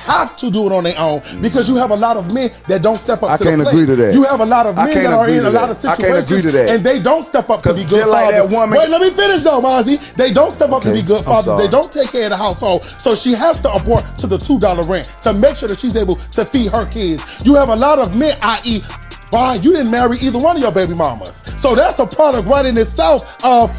have to do it on their own because you have a lot of men that don't step up I to the can't plate. agree to that. You have a lot of I men can't that are agree in to a lot that. of I can't agree situations to that. and they don't step up to be good just like fathers. that woman. Wait, let me finish though, Mozzie. They don't step up to be good I'm fathers. sorry. They don't take care of the household. So she has to abort to the $2 rent to make sure that she's able to feed her kids. You have a lot of men, i.e., Vaughn, you didn't marry either one of your baby mamas. So that's a product right in itself of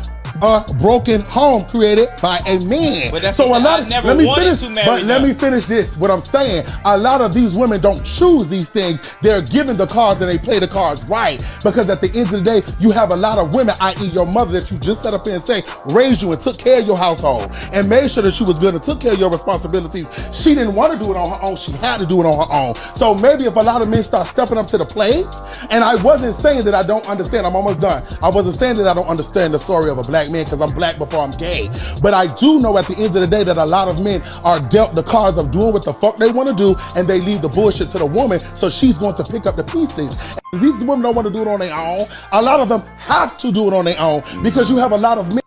a broken home created by a man. But that's so a lot I of, never let me wanted finish, to marry but let them. me finish this. What I'm saying, a lot of these women don't choose these things. They're given the cards and they play the cards right. Because at the end of the day, you have a lot of women, i.e. your mother that you just set up here and say, raised you and took care of your household and made sure that she was good and took care of your responsibilities. She didn't want to do it on her own. She had to do it on her own. So maybe if a lot of men start stepping up to the plate, and I wasn't saying that I don't understand, I'm almost done. I wasn't saying that I don't understand the story of a black man because I'm black before I'm gay. But I do know at the end of the day that a lot of men are dealt the cards of doing what the fuck they want to do and they leave the bullshit to the woman so she's going to pick up the pieces. And these women don't want to do it on their own. A lot of them have to do it on their own because you have a lot of men.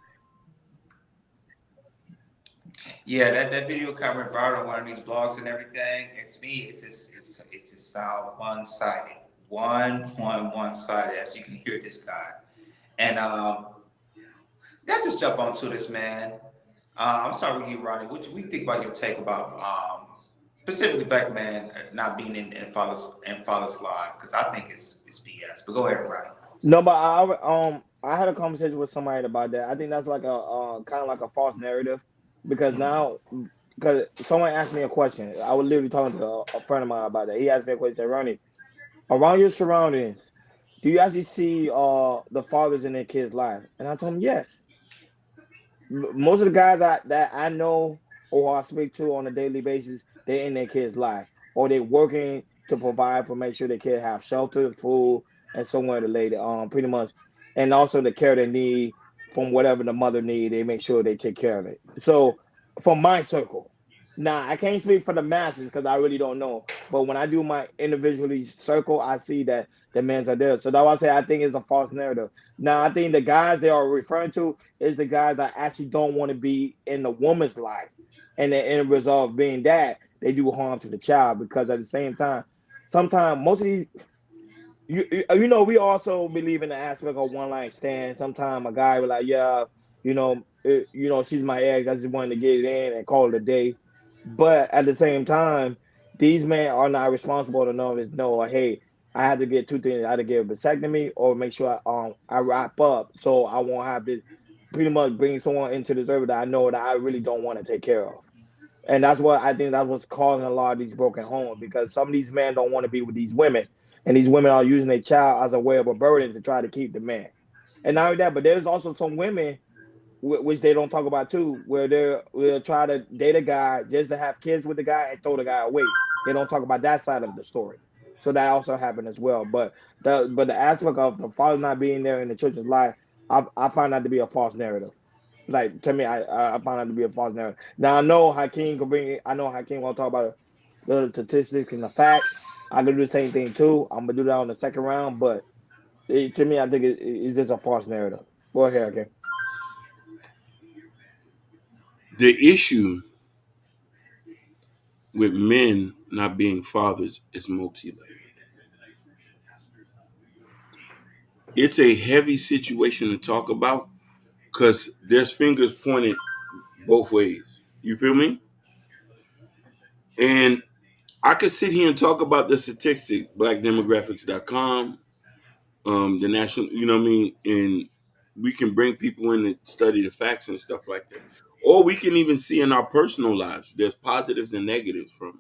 Yeah, that video kind of went viral on one of these blogs and everything. It's me. It's just sound one sided, one sided. As you can hear this guy, and let's just jump onto this, man. I'm sorry with you, Ronnie. What do we think about your take about specifically black men not being in father's life? Because I think it's BS. But go ahead, Ronnie. No, but I had a conversation with somebody about that. I think that's like a kind of like a false narrative because now because someone asked me a question. I was literally talking to a friend of mine about that. He asked me a question, said, Ronnie, around your surroundings, do you actually see the fathers in their kids' life? And I told him yes. Most of the guys that I know or I speak to on a daily basis, they're in their kids' life or they're working to provide for make sure their kids have shelter, food, and somewhere to lay pretty much, and also the care they need from whatever the mother need, they make sure they take care of it. So from my circle. Now I can't speak for the masses because I really don't know. But when I do my individually circle, I see that the men's are there. So that's why I say I think it's a false narrative. Now I think the guys they are referring to is the guys that actually don't want to be in the woman's life. And the end result being that they do harm to the child because at the same time, sometimes most of these you know we also believe in the aspect of one night stand. Sometimes a guy will like, yeah, she's my ex. I just wanted to get it in and call it a day. But at the same time, these men are not responsible enough to know, hey, I had to get two things. I had to get a vasectomy or make sure I wrap up so I won't have to pretty much bring someone into this earth that I know that I really don't want to take care of. And that's what I think that's what's causing a lot of these broken homes because some of these men don't want to be with these women, and these women are using their child as a way of a burden to try to keep the man. And not only that, but there's also some women which they don't talk about too, where they'll try to date a guy just to have kids with the guy and throw the guy away. They don't talk about that side of the story. So that also happened as well. But the aspect of the father not being there in the children's life, I find that to be a false narrative. Like to me, I find that to be a false narrative. Now I know Hakeem can bring. I know Hakeem will talk about the statistics and the facts. I can do the same thing too. I'm gonna do that on the second round, but to me, I think it's just a false narrative. Go ahead, Hakeem. The issue with men not being fathers is multi-layered. It's a heavy situation to talk about because there's fingers pointed both ways. You feel me? And I could sit here and talk about the statistics, blackdemographics.com, the national, you know what I mean? And we can bring people in to study the facts and stuff like that. Or we can even see in our personal lives, there's positives and negatives from it.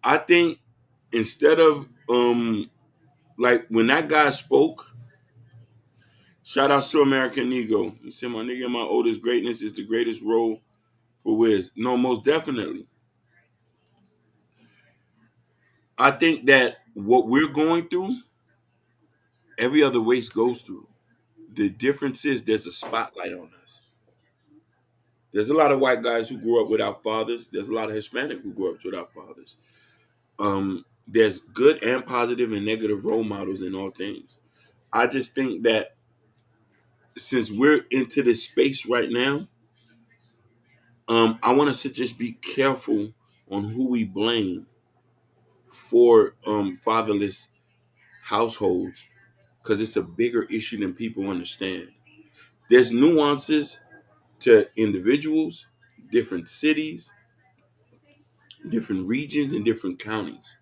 I think instead of, like when that guy spoke, shout out to American Ego. He said, my nigga, my oldest greatness is the greatest role for Wiz. No, most definitely. I think that what we're going through, every other race goes through. The difference is there's a spotlight on us. There's a lot of white guys who grew up without fathers. There's a lot of Hispanic who grew up without fathers. There's good and positive and negative role models in all things. I just think that since we're into this space right now, I want us to just be careful on who we blame for fatherless households, because it's a bigger issue than people understand. There's nuances to individuals, different cities, different regions, and different counties.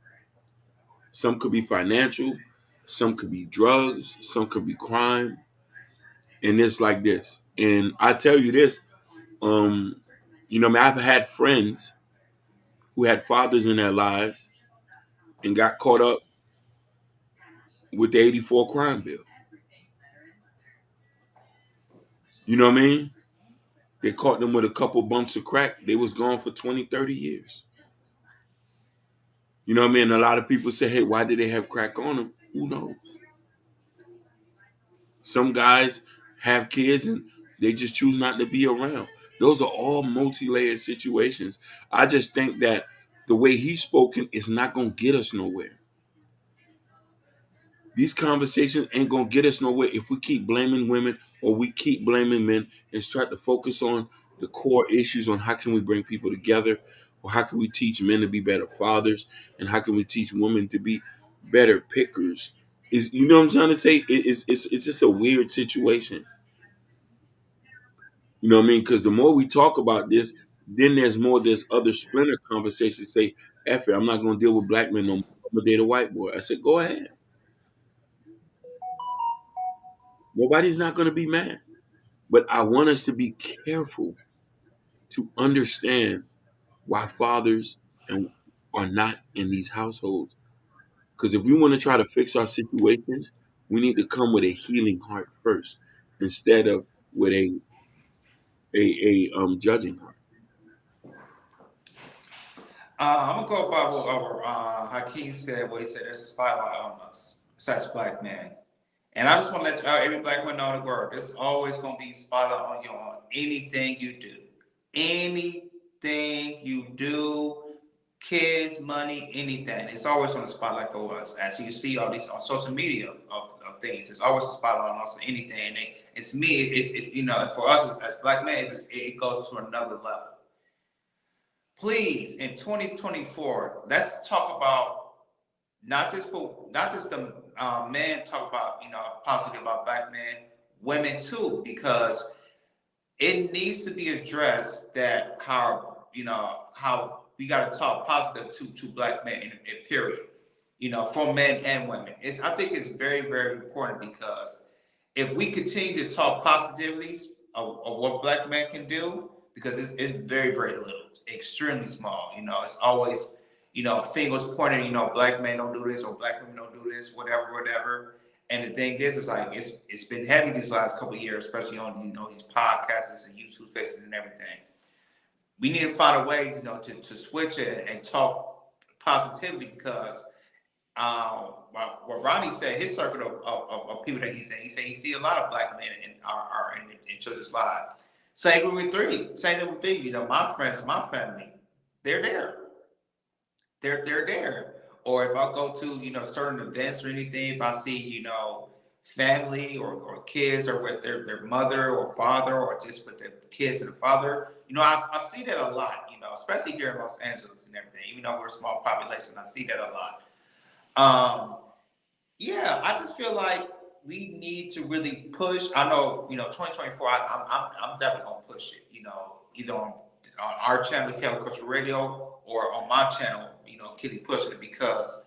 Some could be financial, some could be drugs, some could be crime, and it's like this. And I tell you this, I've had friends who had fathers in their lives and got caught up with the '84 crime bill. You know what I mean? They caught them with a couple bumps of crack. They was gone for 20, 30 years. You know what I mean? A lot of people say, hey, why did they have crack on them? Who knows? Some guys have kids and they just choose not to be around. Those are all multi-layered situations. I just think that the way he's spoken is not going to get us nowhere. These conversations ain't going to get us nowhere if we keep blaming women or we keep blaming men and start to focus on the core issues on how can we bring people together, or how can we teach men to be better fathers, and how can we teach women to be better pickers. Is, you know what I'm trying to say? It's just a weird situation. You know what I mean? Because the more we talk about this, then there's other splinter conversations say, F it, I'm not going to deal with black men no more. I'm going to date a white boy. I said, go ahead. Nobody's not going to be mad. But I want us to be careful to understand why fathers and are not in these households. Because if we want to try to fix our situations, we need to come with a healing heart first, instead of with a judging heart. I'm gonna go by what Hakeem said. What he said, there's a spotlight on us, besides black men. And I just want to let every black man know the word. There's always gonna be spotlight on you on anything you do, anything you do, kids, money, anything. It's always on the spotlight for us. As you see all these on social media of things, it's always a spotlight on us on anything. And it's me. For us as black men, it goes to another level. Please, in 2024, let's talk about not just the men talk about positive about black men, women too, because it needs to be addressed that how we got to talk positive to black men in period, for men and women. I think it's very, very important, because if we continue to talk positivities of what black men can do, because it's very, very little, it's extremely small. It's always, fingers pointing, black men don't do this or black women don't do this, whatever, whatever. And the thing is, it's like it's been heavy these last couple of years, especially on these podcasts and YouTube spaces and everything. We need to find a way, to switch it and talk positivity, because what Ronnie said, his circle of people that he said he see a lot of black men in children's lives. Same with three. Same with three. My friends, my family, they're there. They're there. Or if I go to certain events or anything, if I see family or kids or with their mother or father, or just with their kids and the father, I see that a lot. Especially here in Los Angeles and everything. Even though we're a small population, I see that a lot. Yeah, I just feel like we need to really push. I know, 2024. I'm definitely gonna push it. Either on our channel, Kelly Culture Radio, or on my channel, Kitty pushing it, because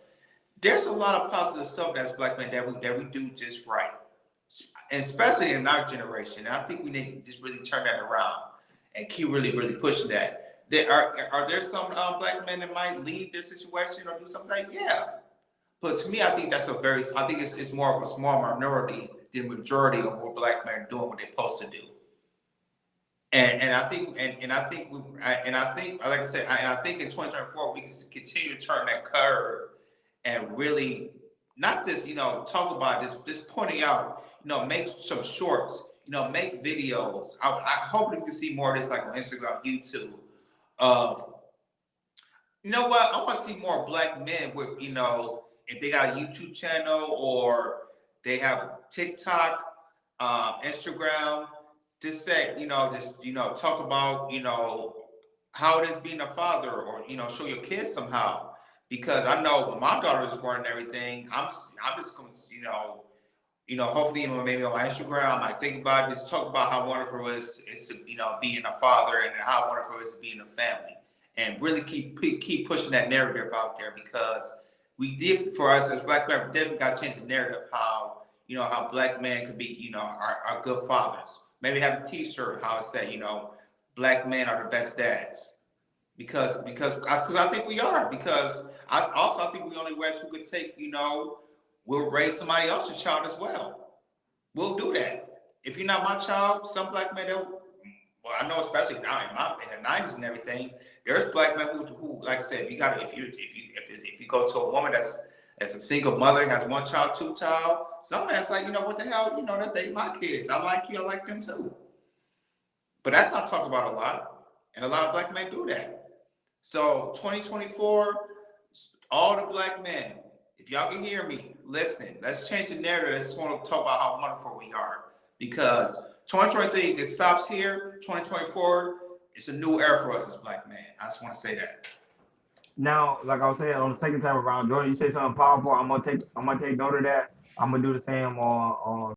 there's a lot of positive stuff that's black men that we do just right, and especially in our generation. And I think we need to just really turn that around and keep really, really pushing that. Are there some black men that might leave their situation or do something like, yeah. But to me, I think I think it's more of a small minority than majority of what black men are doing what they're supposed to do. And I think like I said, and I think in 2024 we can continue to turn that curve and really not just talk about this pointing out, make some shorts, make videos. I hope we can see more of this, like on Instagram, YouTube, of what? I want to see more black men with, if they got a YouTube channel or they have TikTok, Instagram, just say, talk about, how it is being a father, or show your kids somehow. Because I know when my daughter was born and everything, I'm just going to hopefully, maybe on my Instagram, I might think about it, just talk about how wonderful it is to, being a father, and how wonderful it is to be in a family, and really keep pushing that narrative out there, because we did, for us as Black men, we definitely got to change the narrative how, how Black men could be, are good fathers. Maybe have a T-shirt how it said, Black men are the best dads, because I think we are, because I think we only ways we could take, we'll raise somebody else's child as well. We'll do that. If you're not my child, some Black men, well, I know especially now in the '90s and everything, there's Black men who, like I said, you got to, if you go to a woman that's a single mother, has one child, two child, some man's like, what the hell, that they my kids. I like you, I like them too. But that's not talked about a lot, and a lot of Black men do that. So 2024, all the Black men, if y'all can hear me, listen, let's change the narrative. I just want to talk about how wonderful we are. Because 2023, it stops here. 2024, it's a new era for us as Black men. I just want to say that. Now, like I was saying on the second time around, Jordan, you said something powerful. I'm gonna take note of that. I'm gonna do the same on